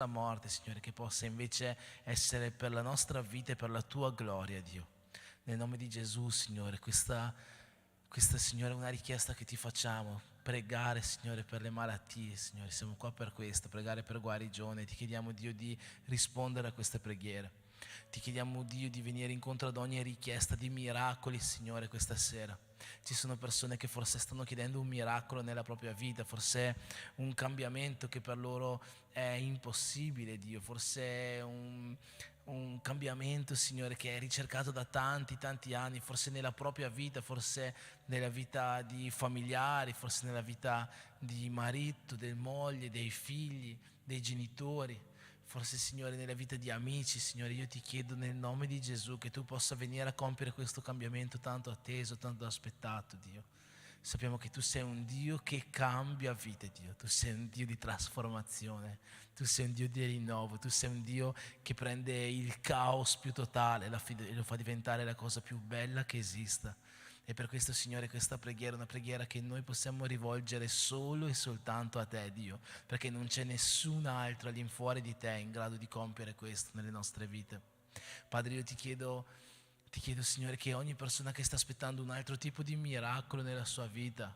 morte, Signore, che possa invece essere per la nostra vita e per la Tua gloria, Dio. Nel nome di Gesù, Signore, questa Signore, è una richiesta che ti facciamo, pregare, Signore, per le malattie, Signore, siamo qua per questo, pregare per guarigione. Ti chiediamo, Dio, di rispondere a queste preghiere. Ti chiediamo, Dio, di venire incontro ad ogni richiesta di miracoli, Signore, questa sera. Ci sono persone che forse stanno chiedendo un miracolo nella propria vita, forse un cambiamento che per loro è impossibile, Dio, forse è un cambiamento, Signore, che è ricercato da tanti anni, forse nella propria vita, forse nella vita di familiari, forse nella vita di marito, del moglie, dei figli, dei genitori. Forse, Signore, nella vita di amici, Signore, io ti chiedo nel nome di Gesù che tu possa venire a compiere questo cambiamento tanto atteso, tanto aspettato, Dio. Sappiamo che tu sei un Dio che cambia vite, Dio. Tu sei un Dio di trasformazione, tu sei un Dio di rinnovo, tu sei un Dio che prende il caos più totale e lo fa diventare la cosa più bella che esista. E per questo, Signore, questa preghiera è una preghiera che noi possiamo rivolgere solo e soltanto a Te, Dio, perché non c'è nessun altro all'infuori di Te in grado di compiere questo nelle nostre vite. Padre, io ti chiedo, Signore, che ogni persona che sta aspettando un altro tipo di miracolo nella sua vita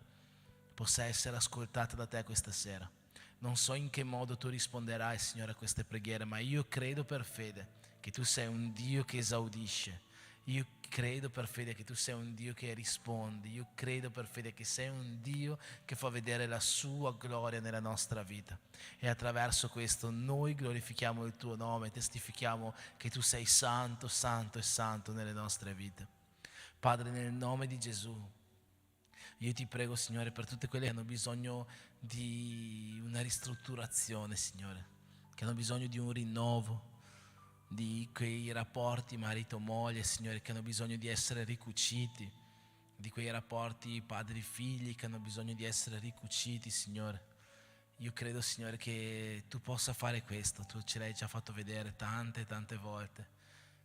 possa essere ascoltata da Te questa sera. Non so in che modo Tu risponderai, Signore, a queste preghiere, ma io credo per fede che Tu sei un Dio che esaudisce. Io credo per fede che Tu sei un Dio che risponde. Io credo per fede che sei un Dio che fa vedere la Sua gloria nella nostra vita. E attraverso questo noi glorifichiamo il Tuo nome, testifichiamo che Tu sei santo, santo e santo nelle nostre vite. Padre, nel nome di Gesù, io ti prego, Signore, per tutte quelle che hanno bisogno di una ristrutturazione, Signore, che hanno bisogno di un rinnovo, di quei rapporti marito-moglie, Signore, che hanno bisogno di essere ricuciti, di quei rapporti padri-figli che hanno bisogno di essere ricuciti, Signore. Io credo, Signore, che Tu possa fare questo. Tu ce l'hai già fatto vedere tante volte.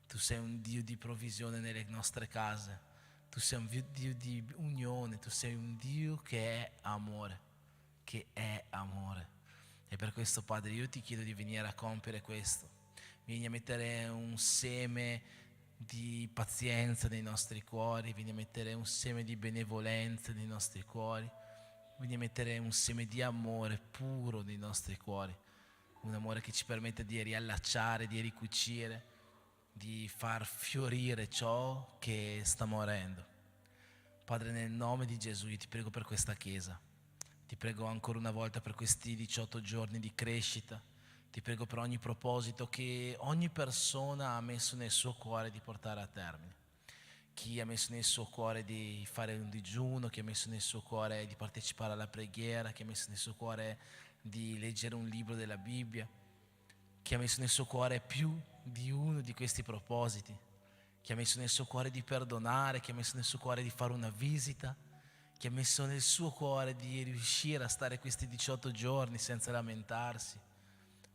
Tu sei un Dio di provvisione nelle nostre case. Tu sei un Dio di unione. Tu sei un Dio che è amore. Che è amore. E per questo, Padre, io ti chiedo di venire a compiere questo. Vieni a mettere un seme di pazienza nei nostri cuori. Vieni a mettere un seme di benevolenza nei nostri cuori. Vieni a mettere un seme di amore puro nei nostri cuori, un amore che ci permette di riallacciare, di ricucire, di far fiorire ciò che sta morendo. Padre, nel nome di Gesù, io ti prego per questa Chiesa, ti prego ancora una volta per questi 18 giorni di crescita, ti prego per ogni proposito che ogni persona ha messo nel suo cuore di portare a termine. Chi ha messo nel suo cuore di fare un digiuno, chi ha messo nel suo cuore di partecipare alla preghiera, chi ha messo nel suo cuore di leggere un libro della Bibbia, chi ha messo nel suo cuore più di uno di questi propositi, chi ha messo nel suo cuore di perdonare, chi ha messo nel suo cuore di fare una visita, chi ha messo nel suo cuore di riuscire a stare questi 18 giorni senza lamentarsi.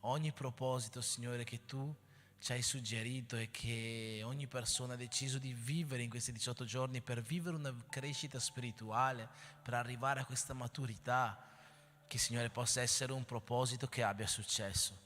Ogni proposito, Signore, che Tu ci hai suggerito e che ogni persona ha deciso di vivere in questi 18 giorni per vivere una crescita spirituale, per arrivare a questa maturità, che, Signore, possa essere un proposito che abbia successo.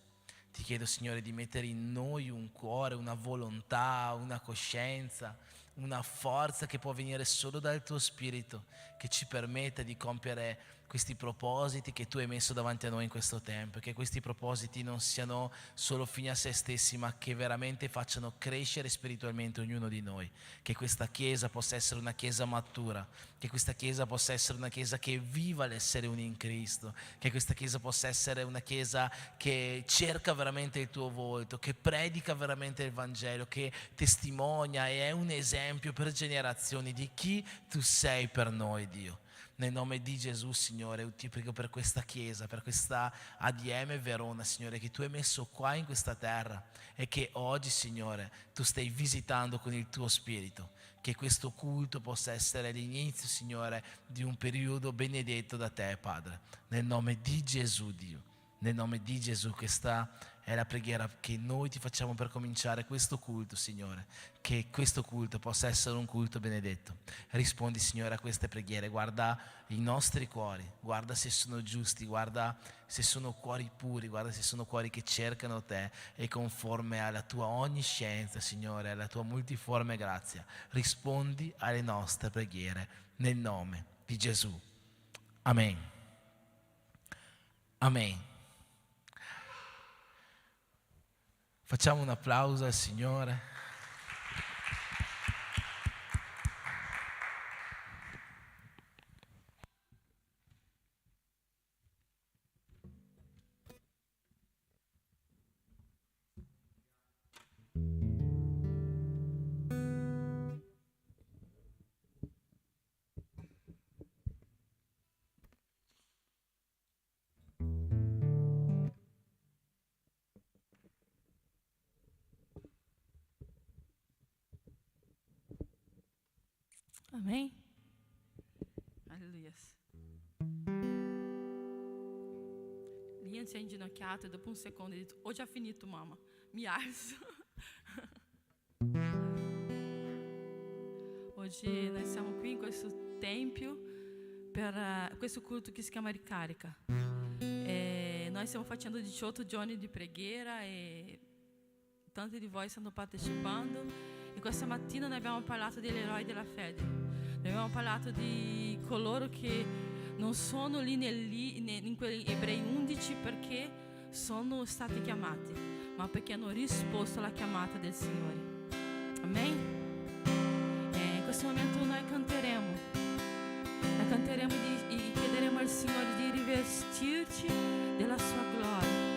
Ti chiedo, Signore, di mettere in noi un cuore, una volontà, una coscienza, una forza che può venire solo dal Tuo Spirito, che ci permetta di compiere questi propositi che Tu hai messo davanti a noi in questo tempo, che questi propositi non siano solo fini a se stessi, ma che veramente facciano crescere spiritualmente ognuno di noi, che questa Chiesa possa essere una Chiesa matura, che questa Chiesa possa essere una Chiesa che viva l'essere uno in Cristo, che questa Chiesa possa essere una Chiesa che cerca veramente il Tuo volto, che predica veramente il Vangelo, che testimonia e è un esempio per generazioni di chi Tu sei per noi, Dio. Nel nome di Gesù, Signore, io ti prego per questa Chiesa, per questa ADM Verona, Signore, che Tu hai messo qua in questa terra e che oggi, Signore, Tu stai visitando con il Tuo Spirito. Che questo culto possa essere l'inizio, Signore, di un periodo benedetto da Te, Padre. Nel nome di Gesù, Dio. Nel nome di Gesù, questa è la preghiera che noi ti facciamo per cominciare questo culto, Signore, che questo culto possa essere un culto benedetto. Rispondi, Signore, a queste preghiere, guarda i nostri cuori, guarda se sono giusti, guarda se sono cuori puri, guarda se sono cuori che cercano te e conforme alla tua onniscienza, Signore, alla tua multiforme grazia. Rispondi alle nostre preghiere nel nome di Gesù. Amen. Amen. Facciamo un applauso al Signore. Amém? Aleluia. Lian si è inginocchiato e dopo un secondo ha detto: ho già finito, mamma, mi alzo. Oggi noi siamo qui in questo tempio per questo culto che si chiama Ricarica. E noi stiamo facendo 18 giorni di preghiera e tanti di voi stanno partecipando. E questa mattina noi abbiamo parlato degli eroi della fede. Noi abbiamo parlato di coloro che non sono lì in quei Ebrei 11 perché sono stati chiamati, ma perché hanno risposto alla chiamata del Signore. Amen? E in questo momento noi canteremo e chiederemo al Signore di rivestirci della sua gloria.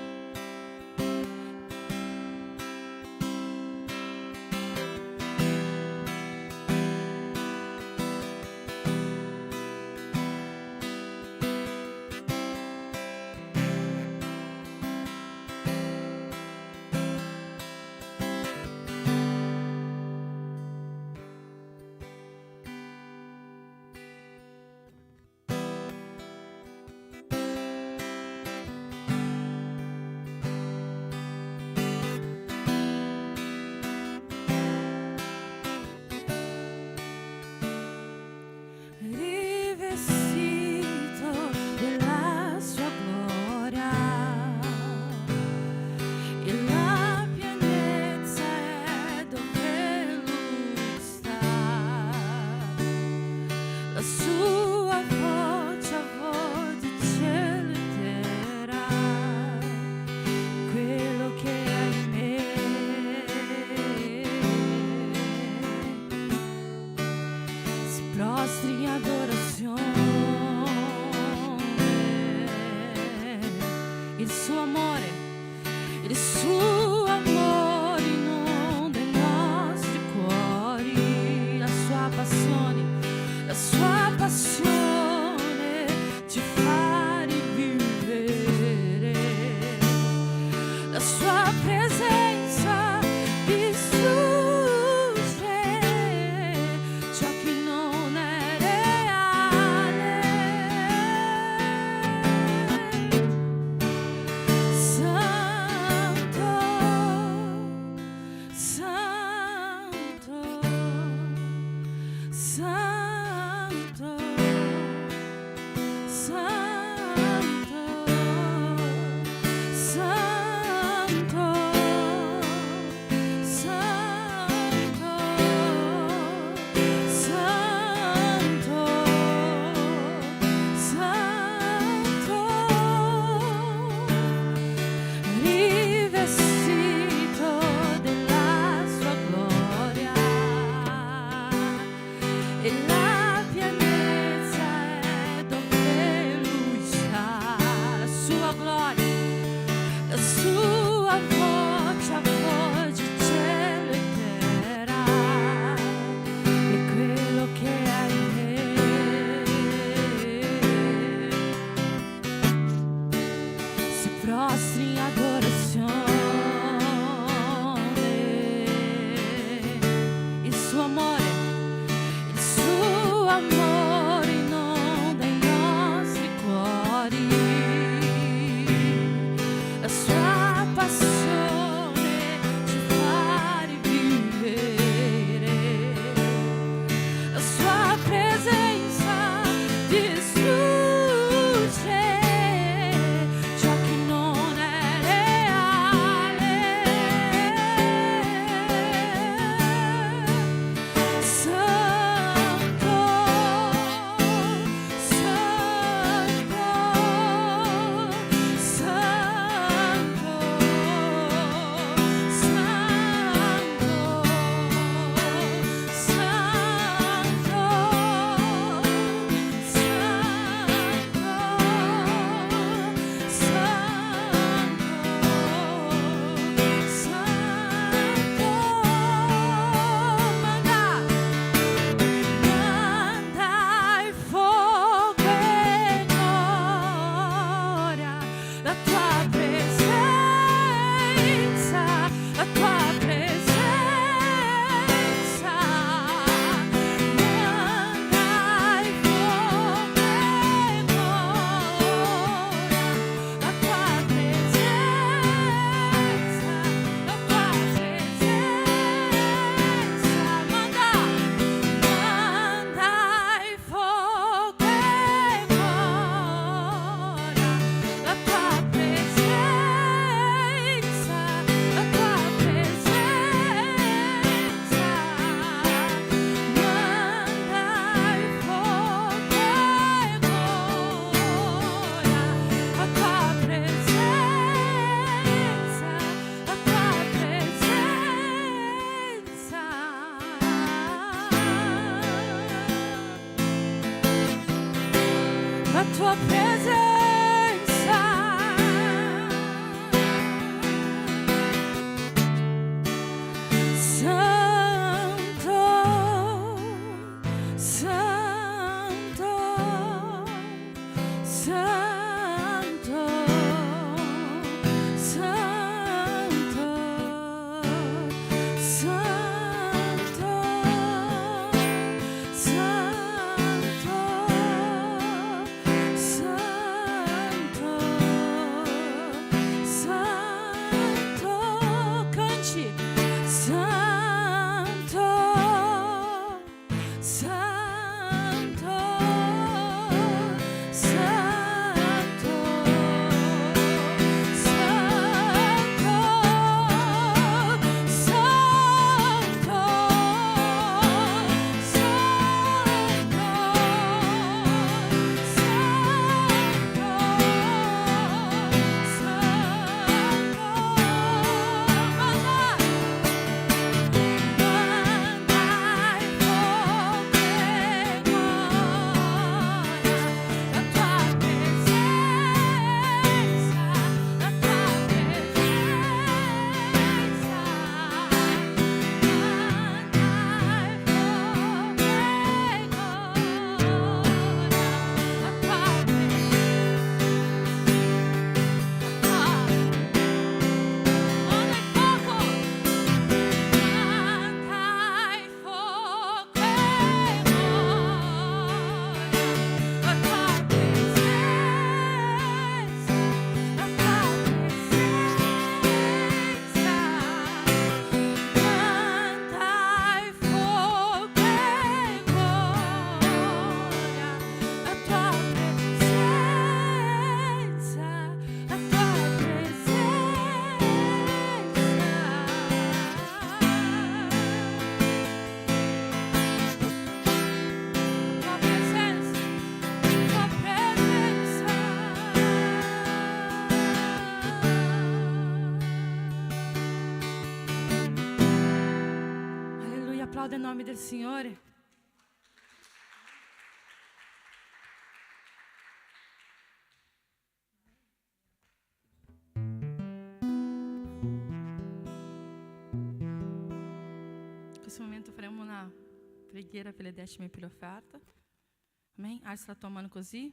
tua presenza. Aplauda em nome del Signore. In questo momento faremo una preghiera per le decime e per l'offerta. Amen? Alza la tua mano così.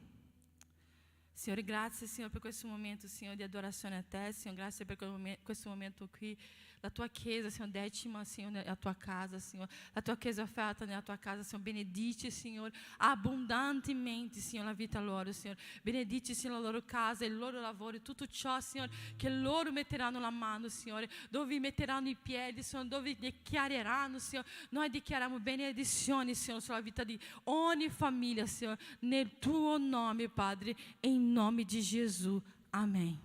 Signore, grazie Signore per questo momento, Signore, di adorazione a te. Signore, grazie per questo momento qui. La tua chiesa, Signore, decima, Signore, nella tua casa, Signore. La tua chiesa offerta nella tua casa, Signore. Benedici, Signore, abbondantemente, Signore, la vita loro, Signore. Benedici, Signore, la loro casa, il loro lavoro, tutto ciò, Signore, che loro metteranno la mano, Signore. Dove metteranno i piedi, Signore, dove dichiareranno, Signore. Noi dichiariamo benedizioni, Signore, sulla vita di ogni famiglia, Signore. Nel tuo nome, Padre, em nome de Jesus. Amém.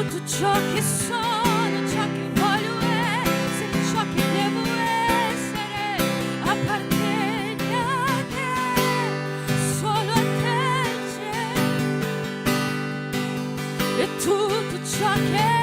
tutto ciò che sono, ciò che voglio essere, ciò che devo essere, appartiene a te, solo a te c'è. E tutto ciò che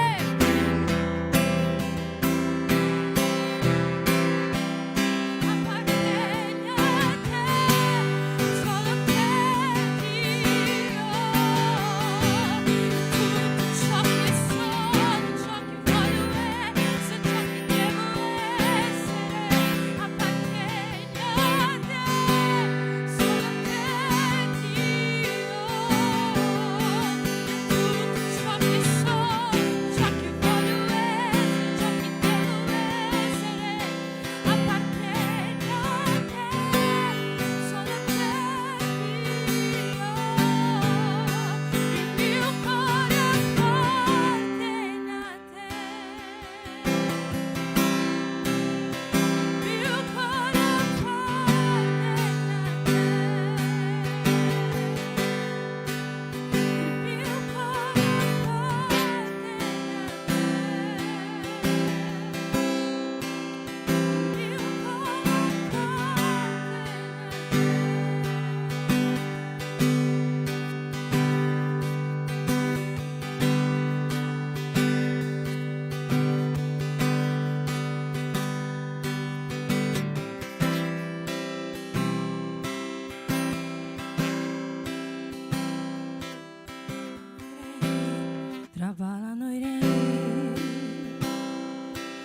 traballano i re,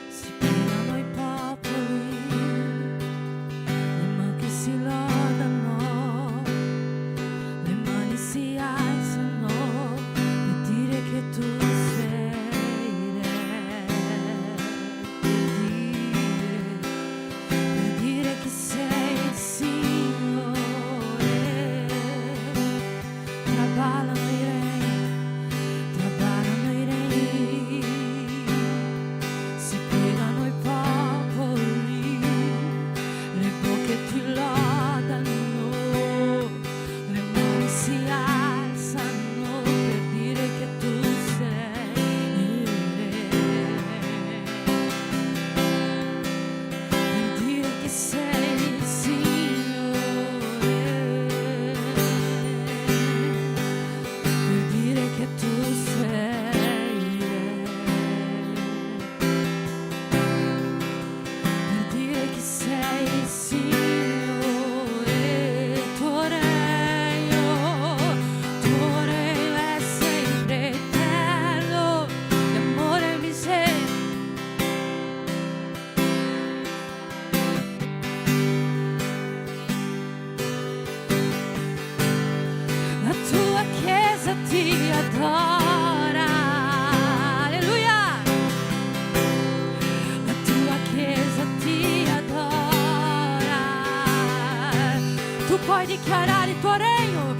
si piegano i popoli, le mani si lodano, le mani si alzano per dire che tu sei re, per dire che sei il Signore. Traballano i re, si piegano i popoli, le bocche ti lodano, le mani si alzano per dire che tu sei il re, per dire che sei il Signore, per dire che tu sei il Signore, tuo regno è sempre eterno, di amore e miseria. La tua Chiesa ti adora, alleluia. La tua Chiesa ti adora. Tu puoi dichiarare il tuo regno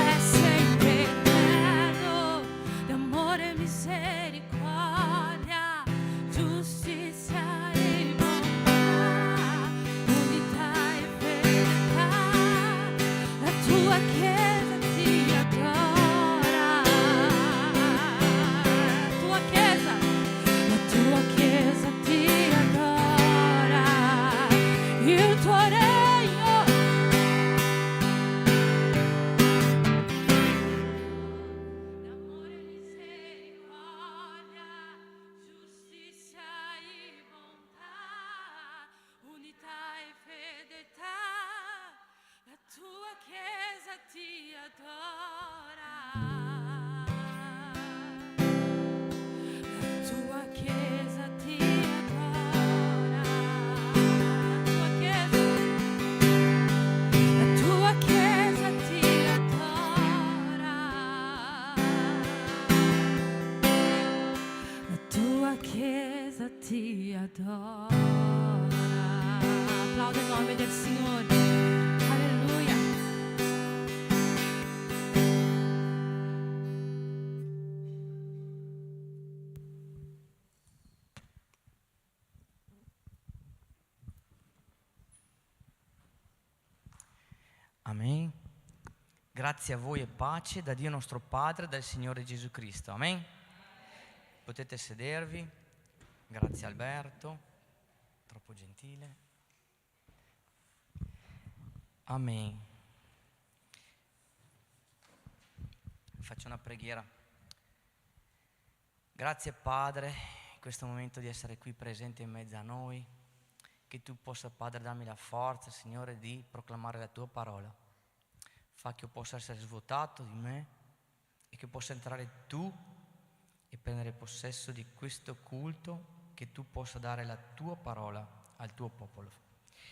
è sempre eterno, di amore e misericordia, giustizia e bontà, unità e fedeltà. La tua Chiesa ti adora, la tua Chiesa ti adora, il tuo regno. D'amore e misericordia, giustizia e bontà, unità e fedeltà. La tua Chiesa ti adora. La tua Chiesa ti adora. La tua Chiesa ti adora. La tua Chiesa ti adora. Applaude il nome del Signore. Alleluia. Grazie a voi e pace da Dio nostro Padre e dal Signore Gesù Cristo. Amen. Potete sedervi. Grazie Alberto, troppo gentile. Amen. Faccio una preghiera. Grazie Padre, in questo momento di essere qui presente in mezzo a noi, che Tu possa, Padre, darmi la forza, Signore, di proclamare la Tua parola. Fa che io possa essere svuotato di me e che possa entrare Tu e prendere possesso di questo culto, che Tu possa dare la Tua parola al Tuo popolo.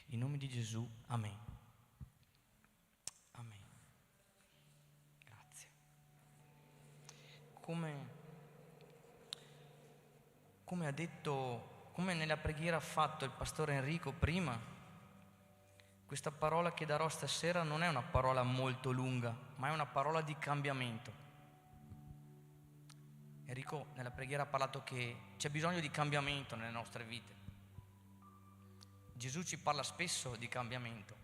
In nome di Gesù, amen. Amen. Grazie. Come ha detto, come nella preghiera ha fatto il pastore Enrico prima, questa parola che darò stasera non è una parola molto lunga, ma è una parola di cambiamento. Enrico nella preghiera ha parlato che c'è bisogno di cambiamento nelle nostre vite. Gesù ci parla spesso di cambiamento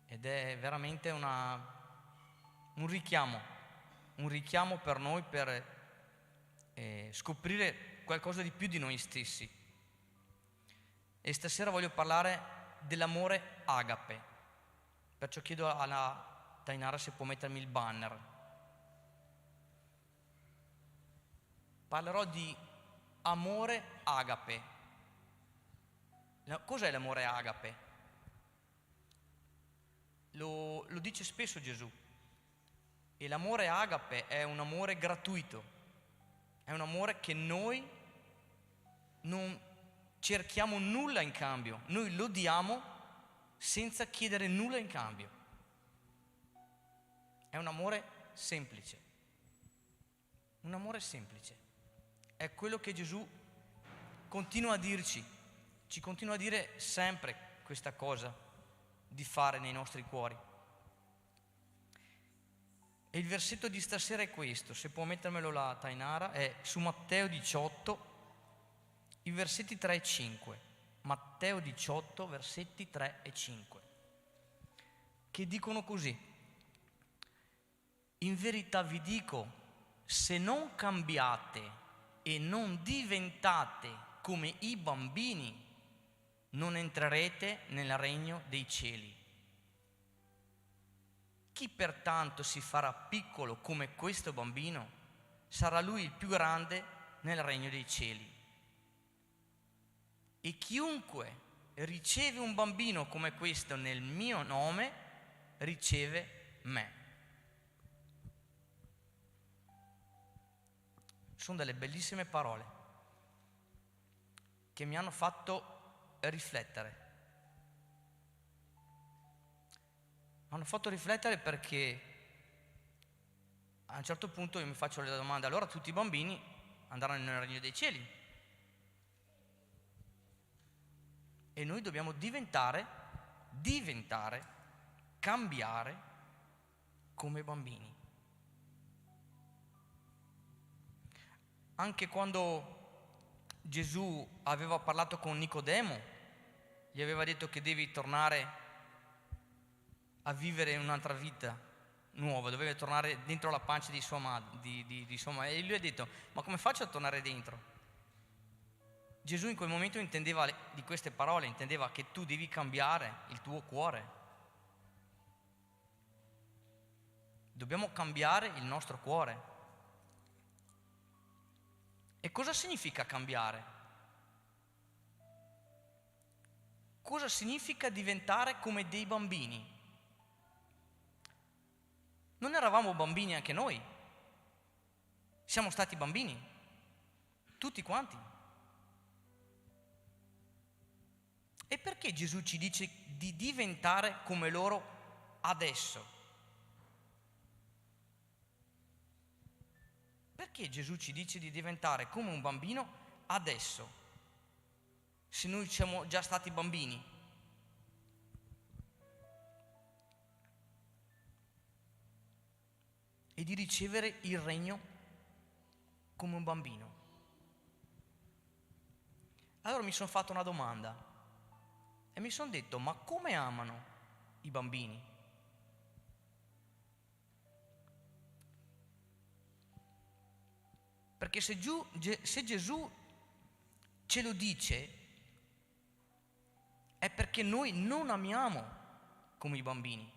ed è veramente un richiamo per noi per scoprire qualcosa di più di noi stessi. E stasera voglio parlare dell'amore agape, perciò chiedo alla Tainara se può mettermi il banner. Parlerò di amore agape. Cos'è l'amore agape? Lo dice spesso Gesù. E l'amore agape è un amore gratuito, è un amore che noi non cerchiamo nulla in cambio, noi lo diamo senza chiedere nulla in cambio. È un amore semplice, un amore semplice. È quello che Gesù continua a dirci, ci continua a dire sempre questa cosa di fare nei nostri cuori. E il versetto di stasera è questo, se può mettermelo la Tainara, è su Matteo 18, i versetti 3 e 5. Matteo 18, versetti 3 e 5, che dicono così: in verità vi dico, se non cambiate e non diventate come i bambini, non entrerete nel regno dei cieli. Chi pertanto si farà piccolo come questo bambino, sarà lui il più grande nel regno dei cieli. E chiunque riceve un bambino come questo nel mio nome, riceve me. Sono delle bellissime parole che mi hanno fatto riflettere. Mi hanno fatto riflettere perché a un certo punto io mi faccio la domanda: allora tutti i bambini andranno nel regno dei cieli? E noi dobbiamo diventare, cambiare come bambini. Anche quando Gesù aveva parlato con Nicodemo, gli aveva detto che devi tornare a vivere un'altra vita nuova, doveva tornare dentro la pancia di sua madre, e lui ha detto: ma come faccio a tornare dentro? Gesù in quel momento intendeva di queste parole, intendeva che tu devi cambiare il tuo cuore. Dobbiamo cambiare il nostro cuore. E cosa significa cambiare? Cosa significa diventare come dei bambini? Non eravamo bambini anche noi? Siamo stati bambini, tutti quanti. E perché Gesù ci dice di diventare come loro adesso? Perché Gesù ci dice di diventare come un bambino adesso, se noi siamo già stati bambini? E di ricevere il regno come un bambino. Allora mi sono fatto una domanda e mi sono detto: ma come amano i bambini? Perché se Gesù ce lo dice è perché noi non amiamo come i bambini,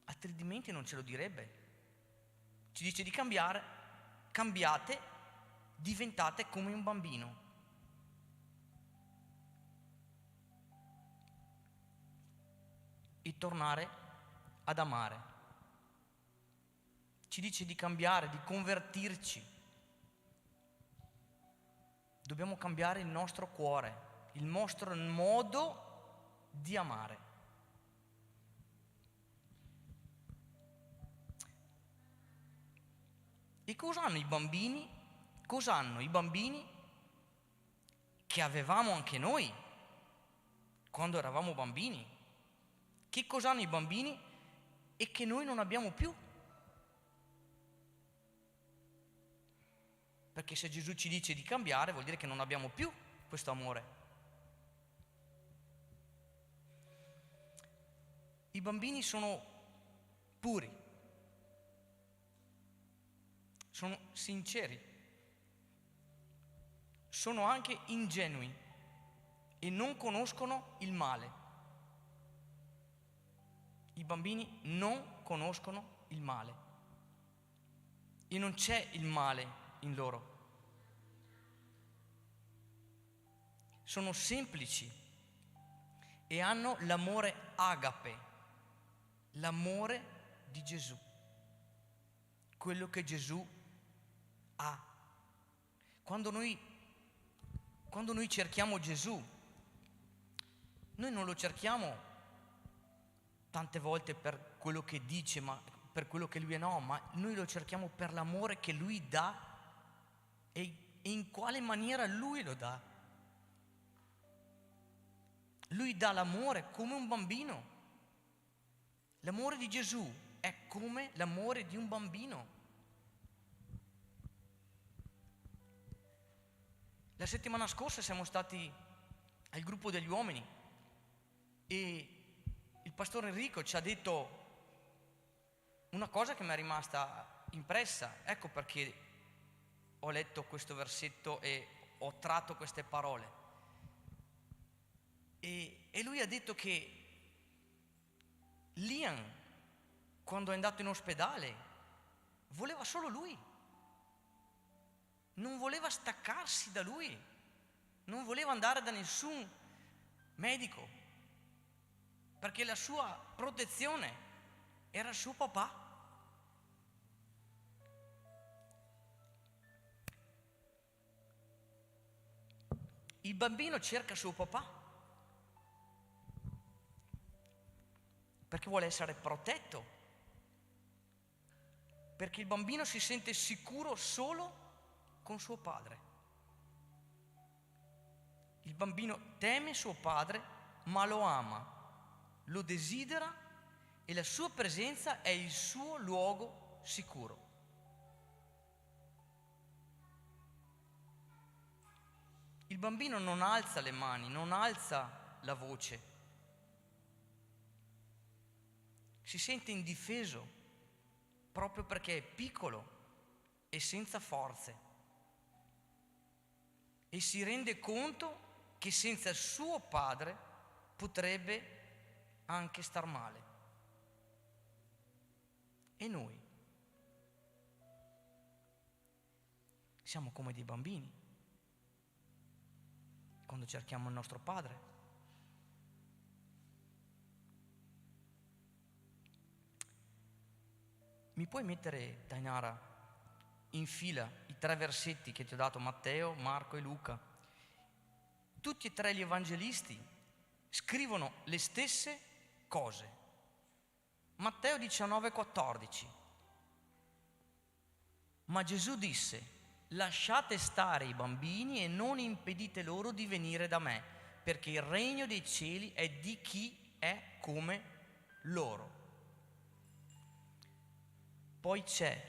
altrimenti non ce lo direbbe. Ci dice di cambiare, cambiate, diventate come un bambino. E tornare ad amare. Ci dice di cambiare, di convertirci. Dobbiamo cambiare il nostro cuore, il nostro modo di amare. E cosa hanno i bambini? Cosa hanno i bambini che avevamo anche noi quando eravamo bambini? Che cosa hanno i bambini e che noi non abbiamo più? Perché se Gesù ci dice di cambiare vuol dire che non abbiamo più questo amore. I bambini sono puri, sono sinceri, sono anche ingenui e non conoscono il male. I bambini non conoscono il male e non c'è il male in loro. Sono semplici e hanno l'amore agape, l'amore di Gesù, quello che Gesù ha. Quando noi cerchiamo Gesù, noi non lo cerchiamo tante volte per quello che dice, ma per quello che lui è, no, ma noi lo cerchiamo per l'amore che lui dà e in quale maniera lui lo dà. Lui dà l'amore come un bambino. L'amore di Gesù è come l'amore di un bambino. La settimana scorsa siamo stati al gruppo degli uomini e il pastore Enrico ci ha detto una cosa che mi è rimasta impressa. Ecco perché ho letto questo versetto e ho tratto queste parole. E lui ha detto che Liam, quando è andato in ospedale, voleva solo lui. Non voleva staccarsi da lui. Non voleva andare da nessun medico. Perché la sua protezione era il suo papà. Il bambino cerca suo papà perché vuole essere protetto, perché il bambino si sente sicuro solo con suo padre. Il bambino teme suo padre, ma lo ama, lo desidera e la sua presenza è il suo luogo sicuro. Il bambino non alza le mani, non alza la voce, si sente indifeso proprio perché è piccolo e senza forze e si rende conto che senza suo padre potrebbe anche star male. E noi siamo come dei bambini quando cerchiamo il nostro padre. Mi puoi mettere, Tainara, in fila i 3 versetti che ti ho dato, Matteo, Marco e Luca? Tutti e 3 gli evangelisti scrivono le stesse cose. Matteo 19,14. Ma Gesù disse: lasciate stare i bambini e non impedite loro di venire da me, perché il regno dei cieli è di chi è come loro. Poi c'è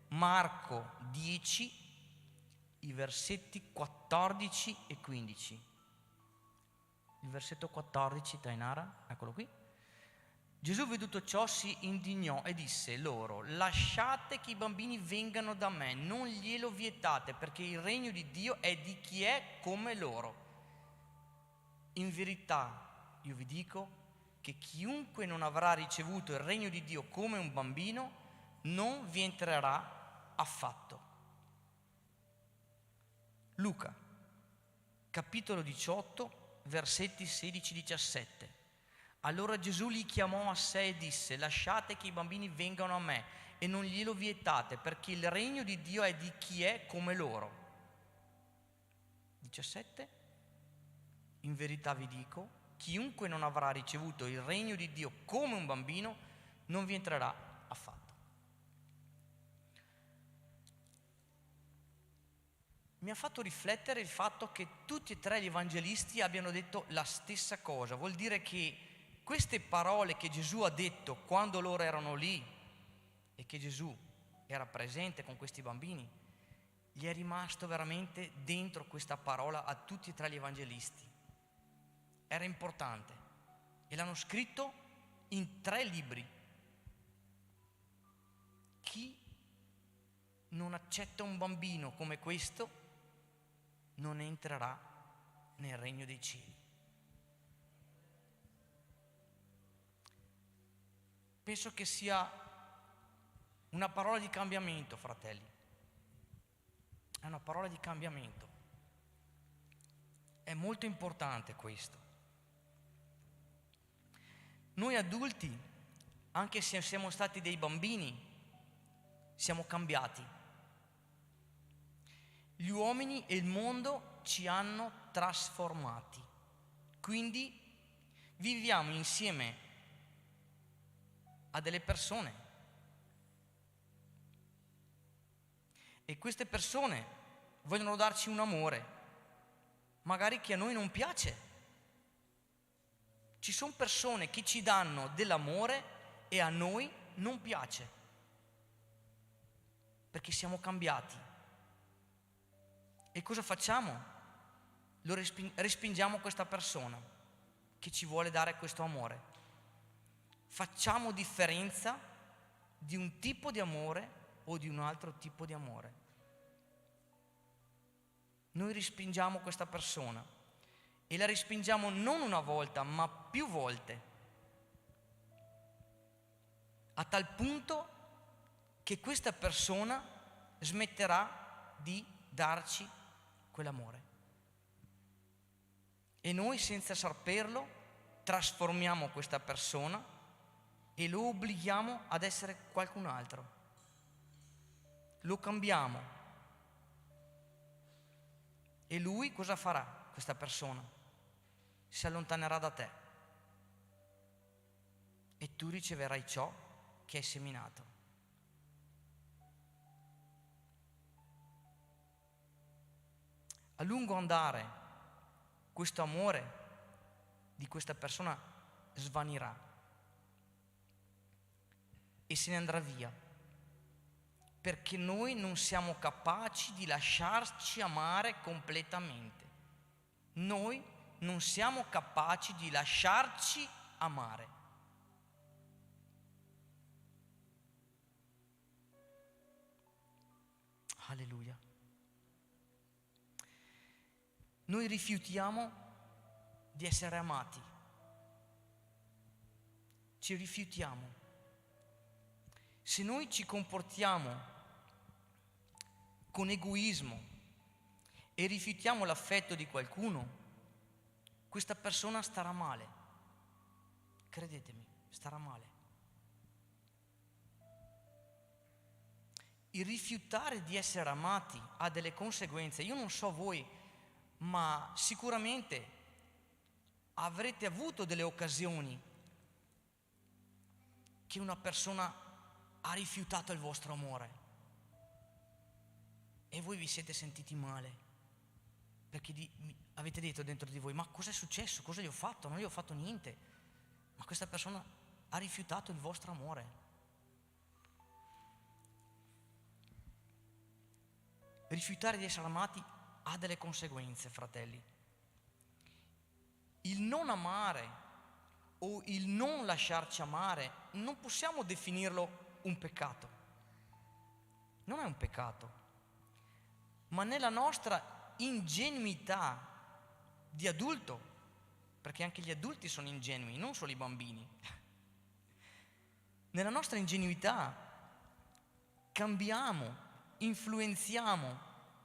Marco 10, i versetti 14 e 15. Il versetto 14, Tainara, eccolo qui. Gesù, veduto ciò, si indignò e disse loro: lasciate che i bambini vengano da me, non glielo vietate, perché il regno di Dio è di chi è come loro. In verità io vi dico che chiunque non avrà ricevuto il regno di Dio come un bambino non vi entrerà affatto. Luca, capitolo 18, versetti 16-17. Allora Gesù li chiamò a sé e disse: lasciate che i bambini vengano a me e non glielo vietate, perché il regno di Dio è di chi è come loro. 17. In verità vi dico, chiunque non avrà ricevuto il regno di Dio come un bambino non vi entrerà affatto. Mi ha fatto riflettere il fatto che tutti e tre gli evangelisti abbiano detto la stessa cosa. Vuol dire che queste parole che Gesù ha detto quando loro erano lì e che Gesù era presente con questi bambini, gli è rimasto veramente dentro questa parola a tutti e tre gli evangelisti. Era importante e l'hanno scritto in 3 libri. Chi non accetta un bambino come questo non entrerà nel regno dei cieli. Penso che sia una parola di cambiamento, fratelli. È una parola di cambiamento. È molto importante questo. Noi adulti, anche se siamo stati dei bambini, siamo cambiati. Gli uomini e il mondo ci hanno trasformati. Quindi viviamo insieme a delle persone e queste persone vogliono darci un amore, magari che a noi non piace. Ci sono persone che ci danno dell'amore e a noi non piace, perché siamo cambiati. E cosa facciamo? Respingiamo questa persona che ci vuole dare questo amore. Facciamo differenza di un tipo di amore o di un altro tipo di amore. Noi respingiamo questa persona e la respingiamo non una volta, ma più volte, a tal punto che questa persona smetterà di darci quell'amore. E noi, senza saperlo, trasformiamo questa persona e lo obblighiamo ad essere qualcun altro. Lo cambiamo. E lui cosa farà, questa persona? Si allontanerà da te. E tu riceverai ciò che hai seminato. A lungo andare, questo amore di questa persona svanirà e se ne andrà via, perché noi non siamo capaci di lasciarci amare completamente. Noi non siamo capaci di lasciarci amare. Alleluia. Noi rifiutiamo di essere amati. Ci rifiutiamo. Se noi ci comportiamo con egoismo e rifiutiamo l'affetto di qualcuno, questa persona starà male. Credetemi, starà male. Il rifiutare di essere amati ha delle conseguenze. Io non so voi, ma sicuramente avrete avuto delle occasioni che una persona ha rifiutato il vostro amore e voi vi siete sentiti male perché avete detto dentro di voi: ma cosa è successo? Cosa gli ho fatto? Non gli ho fatto niente, ma questa persona ha rifiutato il vostro amore. Rifiutare di essere amati ha delle conseguenze, fratelli. Il non amare o il non lasciarci amare, non possiamo definirlo un peccato. Non è un peccato, ma nella nostra ingenuità di adulto, perché anche gli adulti sono ingenui, non solo i bambini. Nella nostra ingenuità cambiamo, influenziamo,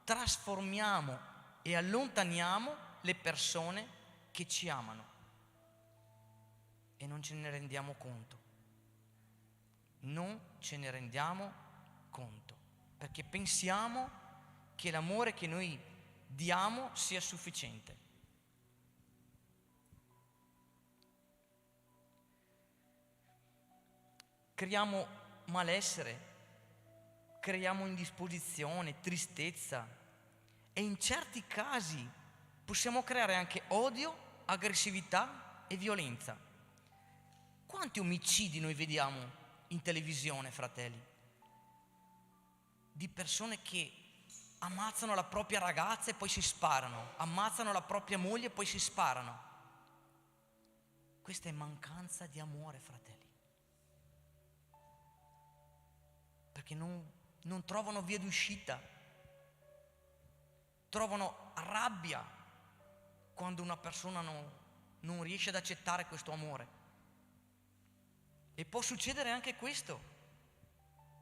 trasformiamo e allontaniamo le persone che ci amano e non ce ne rendiamo conto. Non ce ne rendiamo conto perché pensiamo che l'amore che noi diamo sia sufficiente. Creiamo malessere, creiamo indisposizione, tristezza e in certi casi possiamo creare anche odio, aggressività e violenza. Quanti omicidi noi vediamo in televisione, fratelli? Di persone che ammazzano la propria ragazza e poi si sparano, ammazzano la propria moglie e poi si sparano. Questa è mancanza di amore, fratelli. Perché non trovano via d'uscita, trovano rabbia quando una persona non riesce ad accettare questo amore. E può succedere anche questo,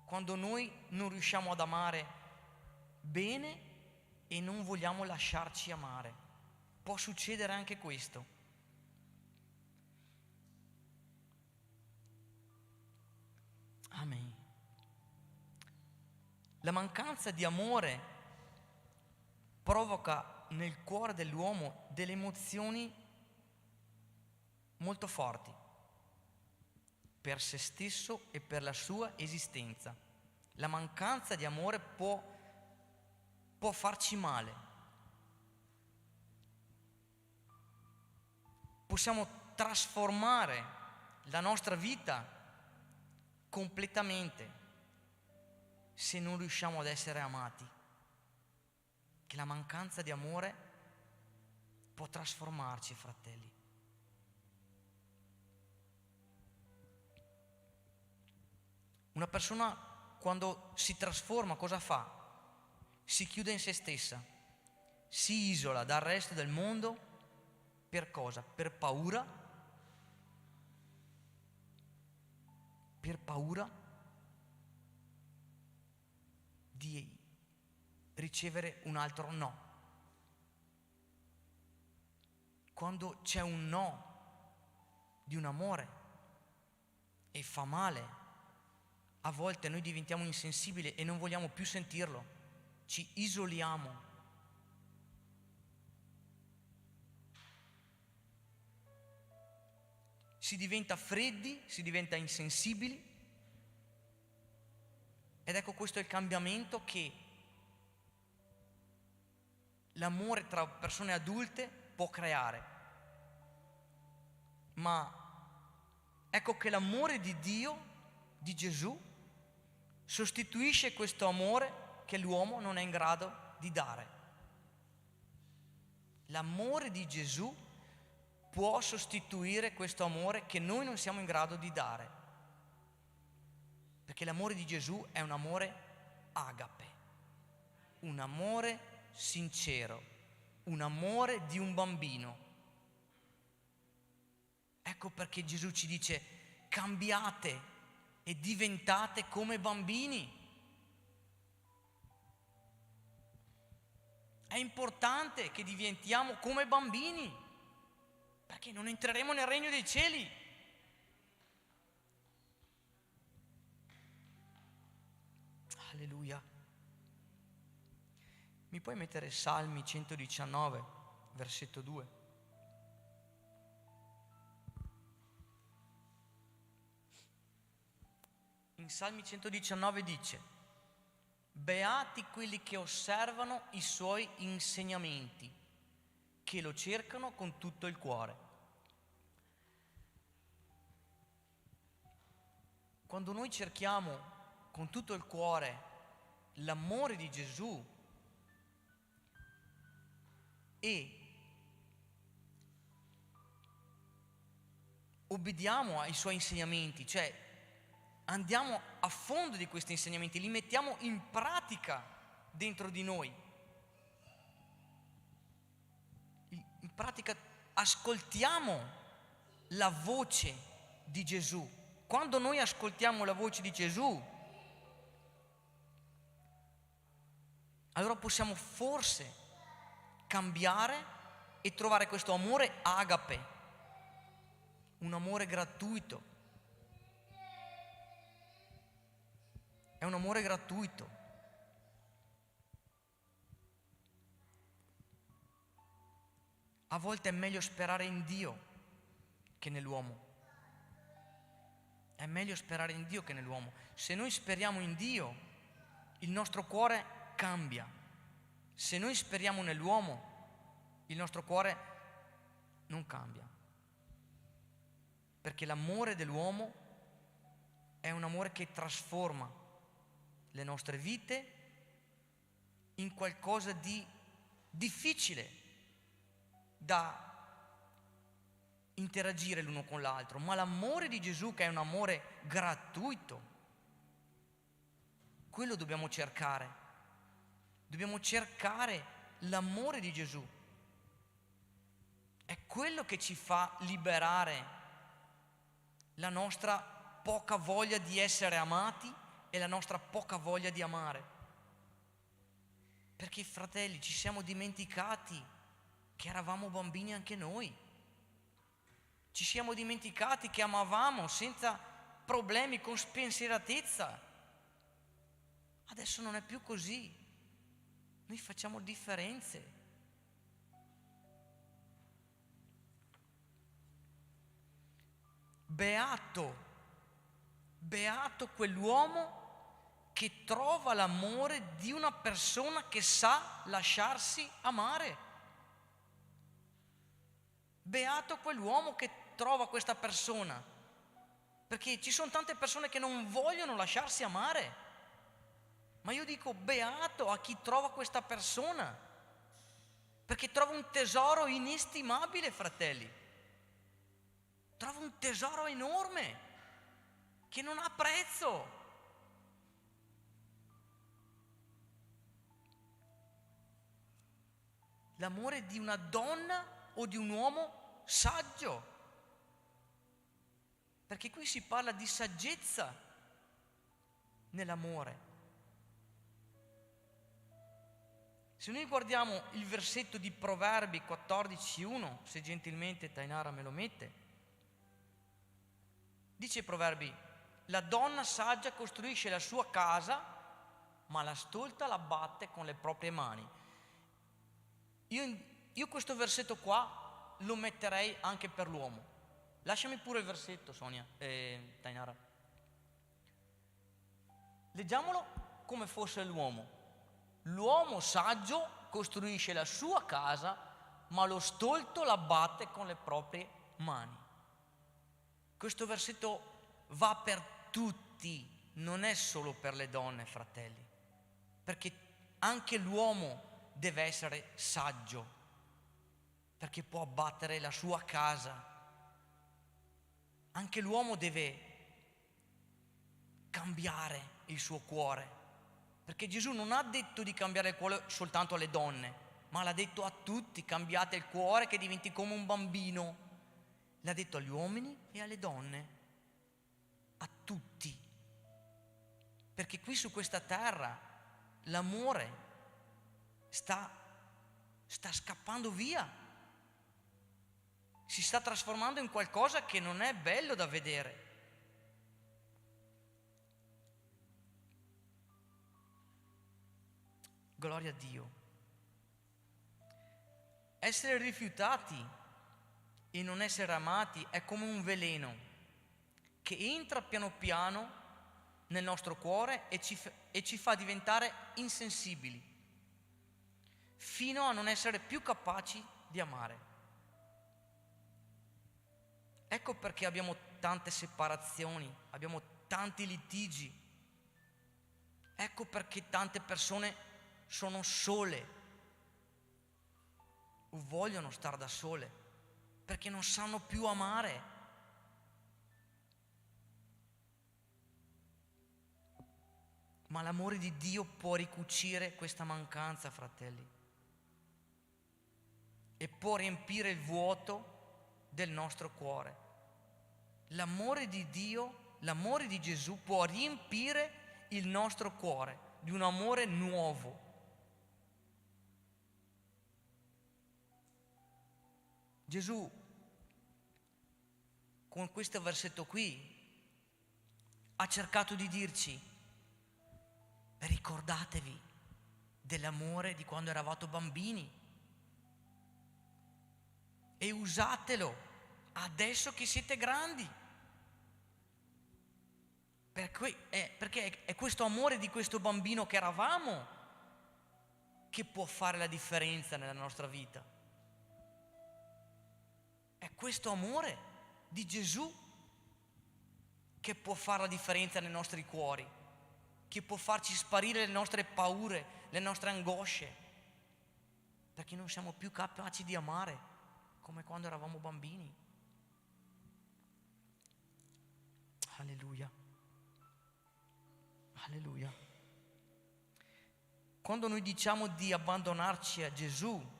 quando noi non riusciamo ad amare bene e non vogliamo lasciarci amare. Può succedere anche questo. Amen. La mancanza di amore provoca nel cuore dell'uomo delle emozioni molto forti per se stesso e per la sua esistenza. La mancanza di amore può farci male. Possiamo trasformare la nostra vita completamente se non riusciamo ad essere amati. Che la mancanza di amore può trasformarci, fratelli. Una persona quando si trasforma cosa fa? Si chiude in se stessa, si isola dal resto del mondo per cosa? Per paura di ricevere un altro no. Quando c'è un no di un amore e fa male, a volte noi diventiamo insensibili e non vogliamo più sentirlo, ci isoliamo. Si diventa freddi, si diventa insensibili ed ecco questo è il cambiamento che l'amore tra persone adulte può creare. Ma ecco che l'amore di Dio, di Gesù, sostituisce questo amore che l'uomo non è in grado di dare. L'amore di Gesù può sostituire questo amore che noi non siamo in grado di dare. Perché l'amore di Gesù è un amore agape, un amore sincero, un amore di un bambino. Ecco perché Gesù ci dice: cambiate e diventate come bambini. È importante che diventiamo come bambini, perché non entreremo nel regno dei cieli. Alleluia. Mi puoi mettere Salmi 119, versetto 2? In Salmi 119 dice: beati quelli che osservano i suoi insegnamenti, che lo cercano con tutto il cuore. Quando noi cerchiamo con tutto il cuore l'amore di Gesù e obbediamo ai suoi insegnamenti, cioè andiamo a fondo di questi insegnamenti, li mettiamo in pratica dentro di noi. In pratica ascoltiamo la voce di Gesù. Quando noi ascoltiamo la voce di Gesù, allora possiamo forse cambiare e trovare questo amore agape, un amore gratuito. È un amore gratuito. A volte è meglio sperare in Dio che nell'uomo. È meglio sperare in Dio che nell'uomo. Se noi speriamo in Dio, il nostro cuore cambia. Se noi speriamo nell'uomo, il nostro cuore non cambia. Perché l'amore dell'uomo è un amore che trasforma le nostre vite in qualcosa di difficile da interagire l'uno con l'altro, ma l'amore di Gesù, che è un amore gratuito, quello dobbiamo cercare. Dobbiamo cercare l'amore di Gesù. È quello che ci fa liberare la nostra poca voglia di essere amati e la nostra poca voglia di amare. Perché, fratelli, ci siamo dimenticati che eravamo bambini anche noi. Ci siamo dimenticati che amavamo senza problemi, con spensieratezza. Adesso non è più così. Noi facciamo differenze. Beato quell'uomo che trova l'amore di una persona che sa lasciarsi amare. Beato quell'uomo che trova questa persona, perché ci sono tante persone che non vogliono lasciarsi amare, ma io dico beato a chi trova questa persona, perché trova un tesoro inestimabile, fratelli, trova un tesoro enorme che non ha prezzo. L'amore di una donna o di un uomo saggio, perché qui si parla di saggezza nell'amore. Se noi guardiamo il versetto di Proverbi 14:1, se gentilmente Tainara me lo mette, dice Proverbi: la donna saggia costruisce la sua casa, ma la stolta la batte con le proprie mani. Io questo versetto qua lo metterei anche per l'uomo. Lasciami pure il versetto, Sonia, Tainara. Leggiamolo come fosse l'uomo. L'uomo saggio costruisce la sua casa, ma lo stolto la batte con le proprie mani. Questo versetto va per tutti, non è solo per le donne, fratelli, perché anche l'uomo deve essere saggio, perché può abbattere la sua casa. Anche l'uomo deve cambiare il suo cuore, perché Gesù non ha detto di cambiare il cuore soltanto alle donne, ma l'ha detto a tutti: cambiate il cuore che diventi come un bambino. L'ha detto agli uomini e alle donne, a tutti, perché qui su questa terra l'amore sta scappando via. Si sta trasformando in qualcosa che non è bello da vedere. Gloria a Dio. Essere rifiutati e non essere amati è come un veleno che entra piano piano nel nostro cuore e ci fa diventare insensibili, fino a non essere più capaci di amare. Ecco perché abbiamo tante separazioni, abbiamo tanti litigi. Ecco perché tante persone sono sole o vogliono stare da sole, perché non sanno più amare. Ma l'amore di Dio può ricucire questa mancanza, fratelli, e può riempire il vuoto del nostro cuore. L'amore di Dio, l'amore di Gesù può riempire il nostro cuore di un amore nuovo. Gesù, con questo versetto qui, ha cercato di dirci: ricordatevi dell'amore di quando eravate bambini e usatelo adesso che siete grandi, perché è questo amore di questo bambino che eravamo che può fare la differenza nella nostra vita. È questo amore di Gesù che può fare la differenza nei nostri cuori, che può farci sparire le nostre paure, le nostre angosce, perché non siamo più capaci di amare come quando eravamo bambini. Alleluia. Alleluia. Quando noi diciamo di abbandonarci a Gesù,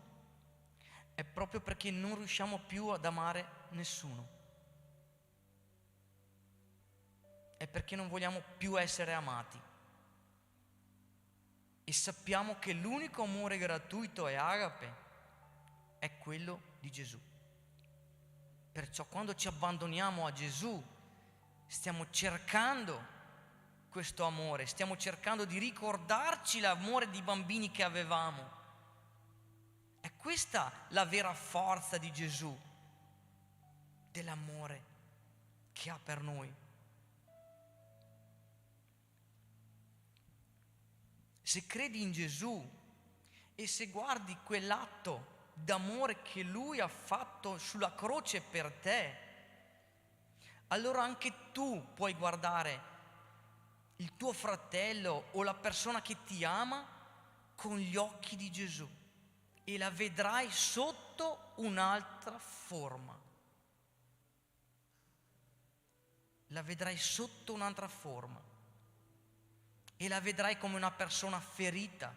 è proprio perché non riusciamo più ad amare nessuno. È perché non vogliamo più essere amati. E sappiamo che l'unico amore gratuito e agape è quello di Gesù. Perciò quando ci abbandoniamo a Gesù, stiamo cercando questo amore, stiamo cercando di ricordarci l'amore di bambini che avevamo. È questa la vera forza di Gesù, dell'amore che ha per noi. Se credi in Gesù e se guardi quell'atto d'amore che Lui ha fatto sulla croce per te, allora anche tu puoi guardare il tuo fratello o la persona che ti ama con gli occhi di Gesù e la vedrai sotto un'altra forma. La vedrai sotto un'altra forma. E la vedrai come una persona ferita,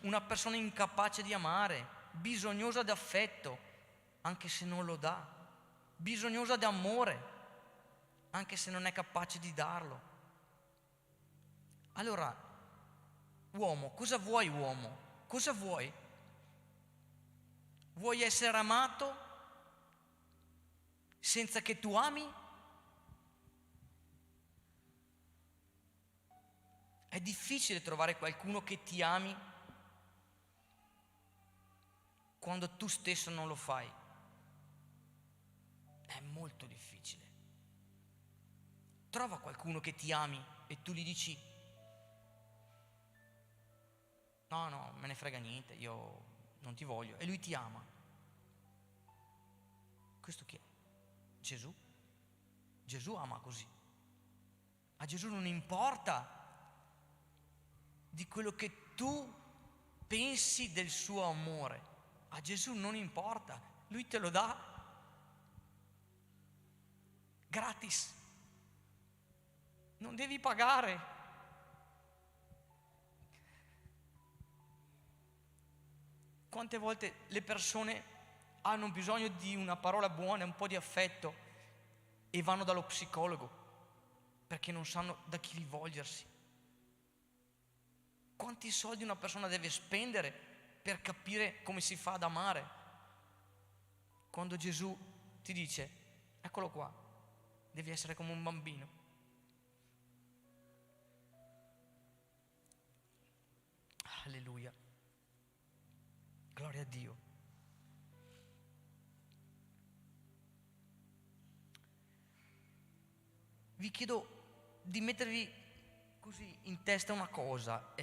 una persona incapace di amare, bisognosa di affetto, anche se non lo dà, bisognosa di amore, anche se non è capace di darlo. Allora, uomo, cosa vuoi uomo? Cosa vuoi? Vuoi essere amato senza che tu ami? È difficile trovare qualcuno che ti ami quando tu stesso non lo fai. È molto difficile. Trova qualcuno che ti ami e tu gli dici: no, me ne frega niente, io non ti voglio. E lui ti ama. Questo chi è? Gesù. Gesù ama così. A Gesù non importa di quello che tu pensi del suo amore. A Gesù non importa, Lui te lo dà gratis. Non devi pagare. Quante volte le persone hanno bisogno di una parola buona, un po' di affetto e vanno dallo psicologo perché non sanno da chi rivolgersi. Quanti soldi una persona deve spendere per capire come si fa ad amare? Quando Gesù ti dice: eccolo qua, devi essere come un bambino. Alleluia. Gloria a Dio. Vi chiedo di mettervi così in testa una cosa: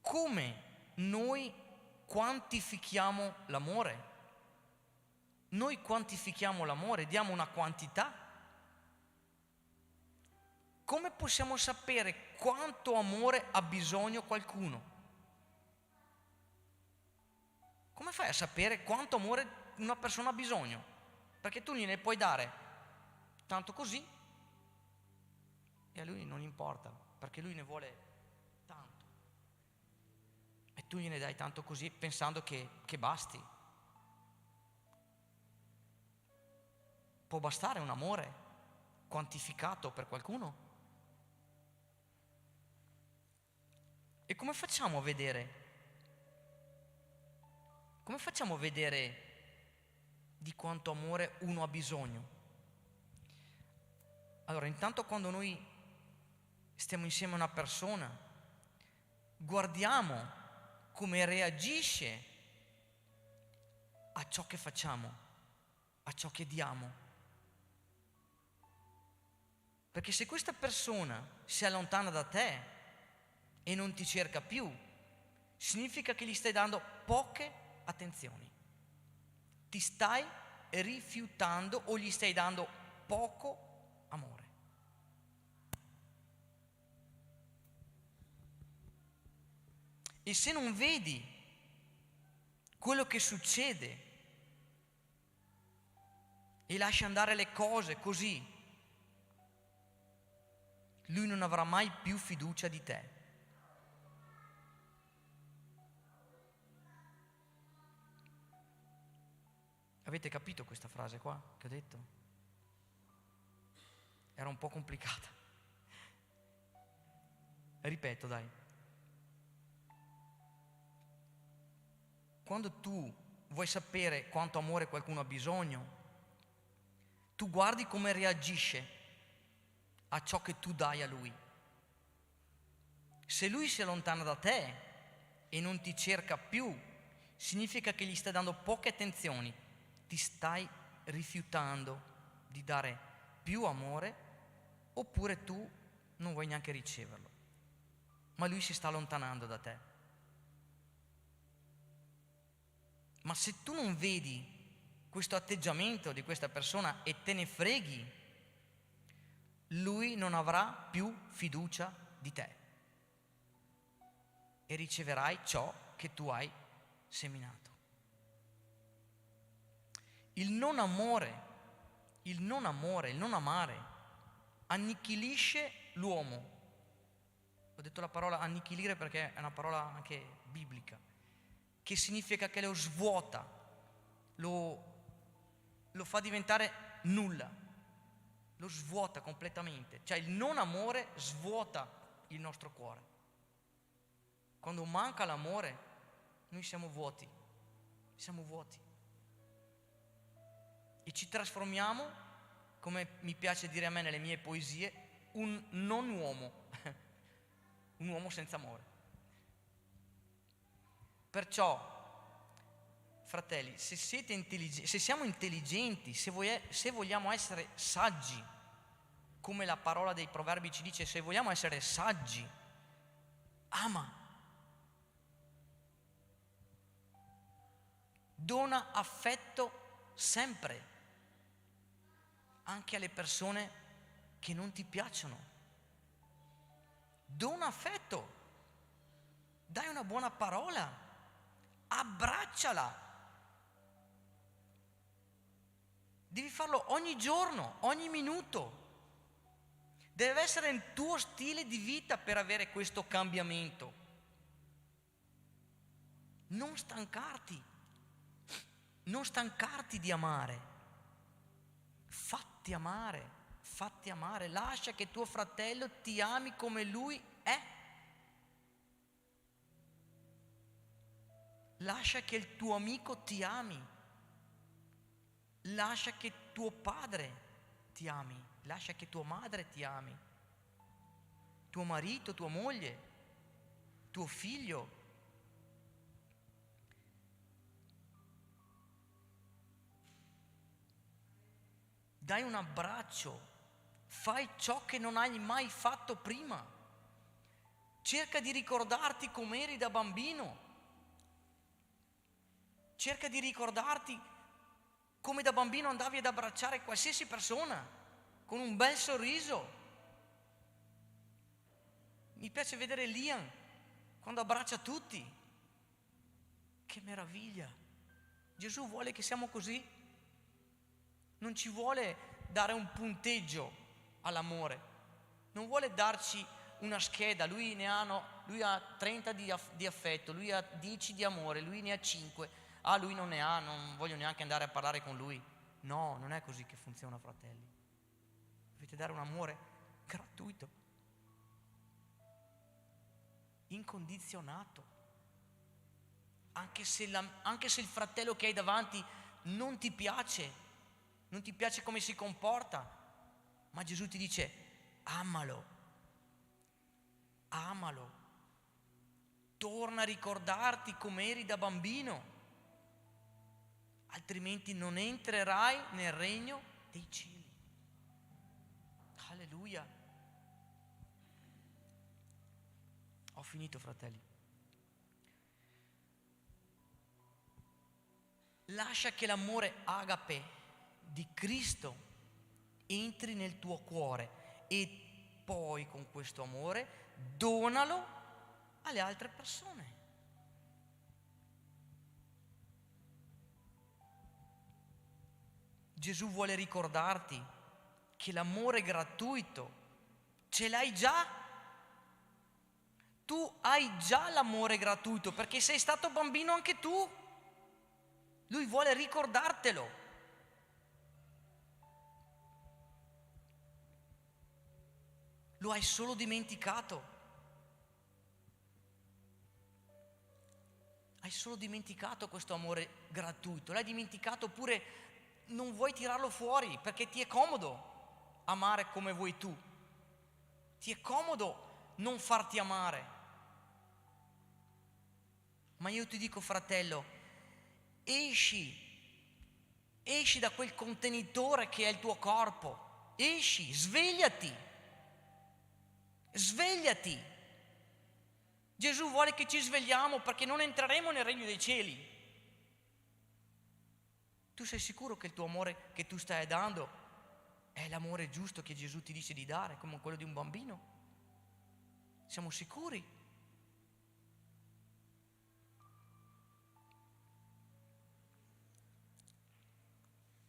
come noi quantifichiamo l'amore? Noi quantifichiamo l'amore, diamo una quantità? Come possiamo sapere quanto amore ha bisogno qualcuno? Come fai a sapere quanto amore una persona ha bisogno? Perché tu gliene puoi dare tanto così e a lui non importa. perché lui ne vuole tanto. E tu gliene dai tanto così pensando che basti. Può bastare un amore quantificato per qualcuno? E come facciamo a vedere? Come facciamo a vedere di quanto amore uno ha bisogno? Allora, intanto quando noi stiamo insieme a una persona, guardiamo come reagisce a ciò che facciamo, a ciò che diamo. Perché se questa persona si allontana da te e non ti cerca più, significa che gli stai dando poche attenzioni. Ti stai rifiutando o gli stai dando poco amore. E se non vedi quello che succede e lasci andare le cose così, lui non avrà mai più fiducia di te. Avete capito questa frase qua che ho detto? Era un po' complicata. Ripeto, dai. Quando tu vuoi sapere quanto amore qualcuno ha bisogno, tu guardi come reagisce a ciò che tu dai a lui. Se lui si allontana da te e non ti cerca più, significa che gli stai dando poche attenzioni, ti stai rifiutando di dare più amore, oppure tu non vuoi neanche riceverlo, ma lui si sta allontanando da te. Ma se tu non vedi questo atteggiamento di questa persona e te ne freghi, lui non avrà più fiducia di te e riceverai ciò che tu hai seminato. Il non amare annichilisce l'uomo. Ho detto la parola annichilire perché è una parola anche biblica, che significa che lo svuota, lo fa diventare nulla, lo svuota completamente. Cioè il non amore svuota il nostro cuore. Quando manca l'amore, noi siamo vuoti. E ci trasformiamo, come mi piace dire a me nelle mie poesie, un non uomo, un uomo senza amore. Perciò, fratelli, se siamo intelligenti, se vogliamo essere saggi, come la parola dei Proverbi ci dice, se vogliamo essere saggi, ama. Dona affetto sempre, anche alle persone che non ti piacciono. Dona affetto, dai una buona parola, abbracciala. Devi farlo ogni giorno, ogni minuto. Deve essere il tuo stile di vita per avere questo cambiamento. Non stancarti di amare. Fatti amare, lascia che tuo fratello ti ami come lui è. Lascia che il tuo amico ti ami. Lascia che tuo padre ti ami. Lascia che tua madre ti ami. Tuo marito, tua moglie, tuo figlio. Dai un abbraccio, fai ciò che non hai mai fatto prima. Cerca di ricordarti com'eri da bambino. Cerca di ricordarti come da bambino andavi ad abbracciare qualsiasi persona con un bel sorriso. Mi piace vedere Liam quando abbraccia tutti. Che meraviglia! Gesù vuole che siamo così. Non ci vuole dare un punteggio all'amore, non vuole darci una scheda, lui ha 30 di affetto, lui ha 10 di amore, lui ne ha 5, lui non ne ha, non voglio neanche andare a parlare con lui. No, non è così che funziona, fratelli. Dovete dare un amore gratuito, incondizionato. Anche se il fratello che hai davanti non ti piace come si comporta, ma Gesù ti dice: amalo, torna a ricordarti com'eri da bambino, altrimenti non entrerai nel regno dei cieli. Alleluia. Ho finito, fratelli. Lascia che l'amore agape di Cristo entri nel tuo cuore e poi con questo amore donalo alle altre persone. Gesù vuole ricordarti che l'amore gratuito ce l'hai già. Tu hai già l'amore gratuito perché sei stato bambino anche tu. Lui vuole ricordartelo. Lo hai solo dimenticato. Hai solo dimenticato questo amore gratuito. L'hai dimenticato oppure non vuoi tirarlo fuori perché ti è comodo amare come vuoi tu. Ti è comodo non farti amare. Ma io ti dico, fratello, esci da quel contenitore che è il tuo corpo, esci, svegliati. Gesù vuole che ci svegliamo perché non entreremo nel regno dei cieli. Tu sei sicuro che il tuo amore che tu stai dando è l'amore giusto che Gesù ti dice di dare, come quello di un bambino? Siamo sicuri?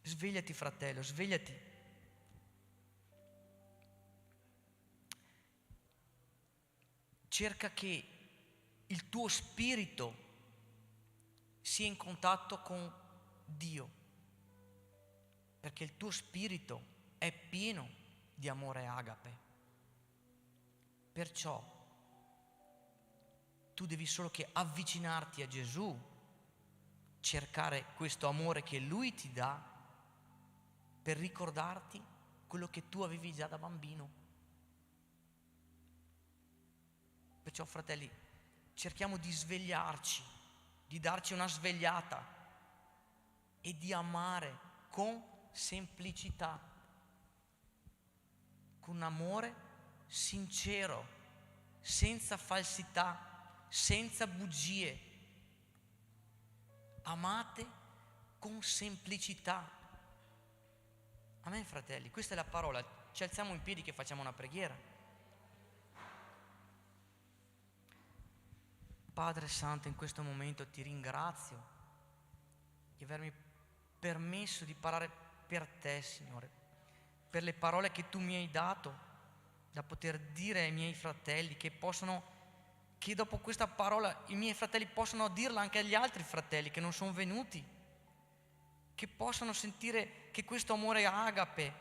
Svegliati, fratello, svegliati. Cerca che il tuo spirito sia in contatto con Dio, perché il tuo spirito è pieno di amore agape. Perciò tu devi solo che avvicinarti a Gesù, cercare questo amore che Lui ti dà, per ricordarti quello che tu avevi già da bambino. Perciò, fratelli, cerchiamo di svegliarci, di darci una svegliata e di amare con semplicità, con amore sincero, senza falsità, senza bugie. Amate con semplicità. Amen, fratelli, questa è la parola. Ci alziamo in piedi che facciamo una preghiera. Padre Santo, in questo momento ti ringrazio di avermi permesso di parlare per te, Signore, per le parole che tu mi hai dato da poter dire ai miei fratelli, che dopo questa parola i miei fratelli possano dirla anche agli altri fratelli che non sono venuti, che possano sentire che questo amore agape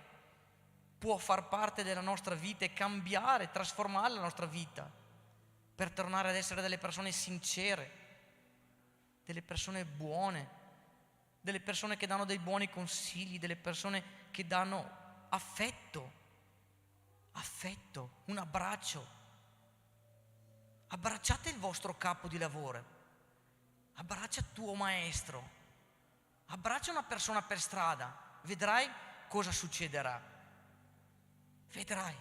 può far parte della nostra vita e cambiare, trasformare la nostra vita per tornare ad essere delle persone sincere, delle persone buone, delle persone che danno dei buoni consigli, delle persone che danno affetto, un abbraccio. Abbracciate il vostro capo di lavoro, abbraccia il tuo maestro, abbraccia una persona per strada, vedrai cosa succederà. Vedrai.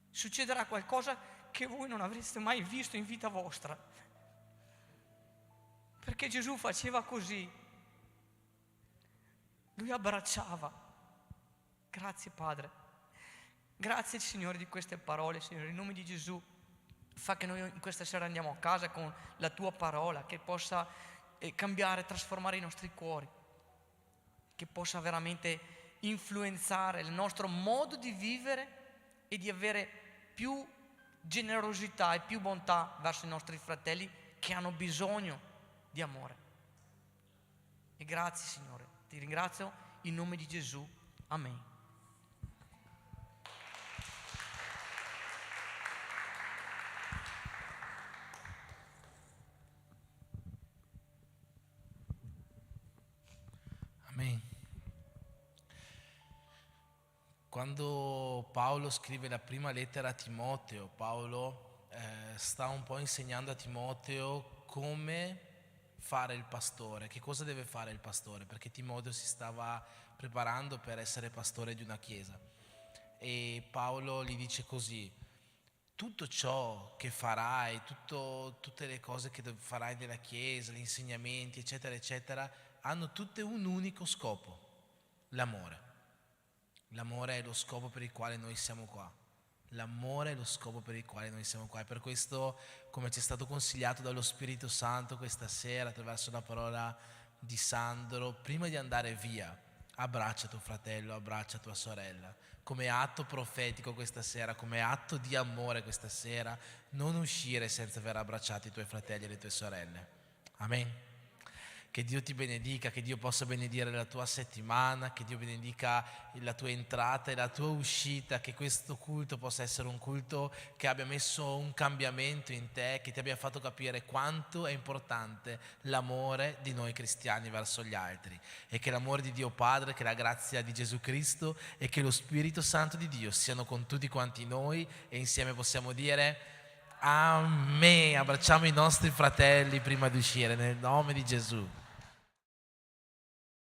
Succederà qualcosa che voi non avreste mai visto in vita vostra. Perché Gesù faceva così. Lui abbracciava. Grazie, Padre. Grazie, Signore, di queste parole, Signore, in nome di Gesù. Fa che noi in questa sera andiamo a casa con la tua parola, che possa cambiare, trasformare i nostri cuori, che possa veramente influenzare il nostro modo di vivere e di avere più generosità e più bontà verso i nostri fratelli che hanno bisogno di amore. E grazie Signore, ti ringrazio in nome di Gesù. Amen. Amen. Quando Paolo scrive la prima lettera a Timoteo, Paolo sta un po' insegnando a Timoteo come fare il pastore, che cosa deve fare il pastore, perché Timoteo si stava preparando per essere pastore di una chiesa. E Paolo gli dice così: tutto ciò che farai, tutte le cose che farai nella chiesa, gli insegnamenti, eccetera, eccetera, hanno tutte un unico scopo: l'amore. L'amore è lo scopo per il quale noi siamo qua. L'amore è lo scopo per il quale noi siamo qua. E per questo, come ci è stato consigliato dallo Spirito Santo questa sera attraverso la parola di Sandro, prima di andare via, abbraccia tuo fratello, abbraccia tua sorella. Come atto profetico questa sera, come atto di amore questa sera, non uscire senza aver abbracciato i tuoi fratelli e le tue sorelle. Amen. Che Dio ti benedica, che Dio possa benedire la tua settimana, che Dio benedica la tua entrata e la tua uscita, che questo culto possa essere un culto che abbia messo un cambiamento in te, che ti abbia fatto capire quanto è importante l'amore di noi cristiani verso gli altri, e che l'amore di Dio Padre, che la grazia di Gesù Cristo e che lo Spirito Santo di Dio siano con tutti quanti noi, e insieme possiamo dire Amen. Abbracciamo i nostri fratelli prima di uscire, nel nome di Gesù.